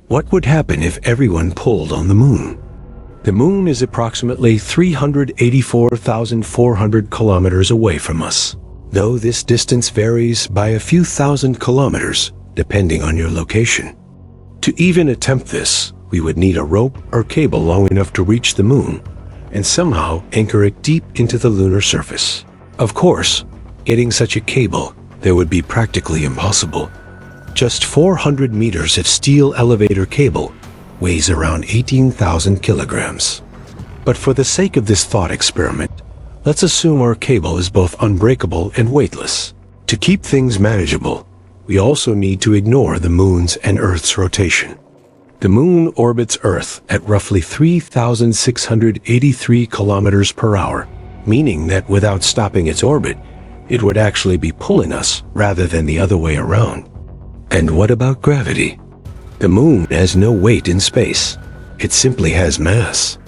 What would happen if everyone pulled on the moon? The moon is approximately 384,400 kilometers away from us, though this distance varies by a few thousand kilometers depending on your location. To even attempt this, we would need a rope or cable long enough to reach the moon and somehow anchor it deep into the lunar surface. Of course, getting such a cable there would be practically impossible. Just 400 meters of steel elevator cable weighs around 18,000 kilograms. But for the sake of this thought experiment, let's assume our cable is both unbreakable and weightless. To keep things manageable, we also need to ignore the moon's and Earth's rotation. The moon orbits Earth at roughly 3,683 kilometers per hour, meaning that without stopping its orbit, it would actually be pulling us rather than the other way around. And what about gravity? The moon has no weight in space. It simply has mass.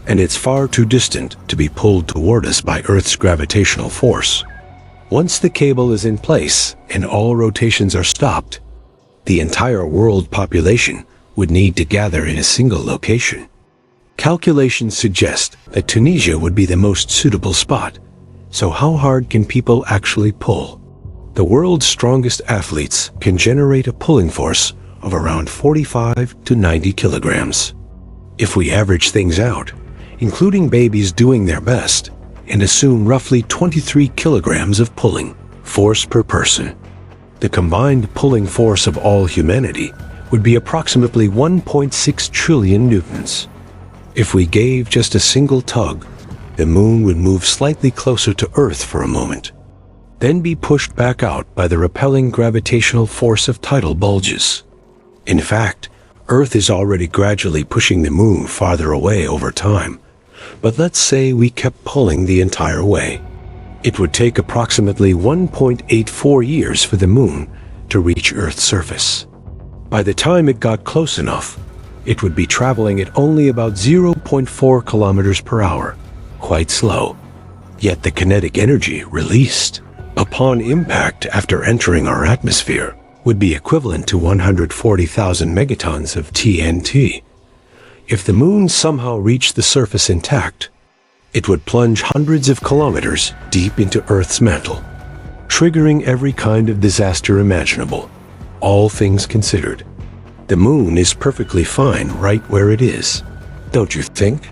And it's far too distant to be pulled toward us by Earth's gravitational force. Once the cable is in place and all rotations are stopped, the entire world population would need to gather in a single location. Calculations suggest that Tunisia would be the most suitable spot. So how hard can people actually pull? The world's strongest athletes can generate a pulling force of around 45 to 90 kilograms. If we average things out, including babies doing their best, and assume roughly 23 kilograms of pulling force per person, the combined pulling force of all humanity would be approximately 1.6 trillion newtons. If we gave just a single tug, the moon would move slightly closer to Earth for a moment, then be pushed back out by the repelling gravitational force of tidal bulges. In fact, Earth is already gradually pushing the moon farther away over time, but let's say we kept pulling the entire way. It would take approximately 1.84 years for the moon to reach Earth's surface. By the time it got close enough, it would be traveling at only about 0.4 kilometers per hour, quite slow. Yet the kinetic energy released upon impact after entering our atmosphere would be equivalent to 140,000 megatons of TNT. If the moon somehow reached the surface intact, it would plunge hundreds of kilometers deep into Earth's mantle, triggering every kind of disaster imaginable. All things considered, the moon is perfectly fine right where it is, don't you think?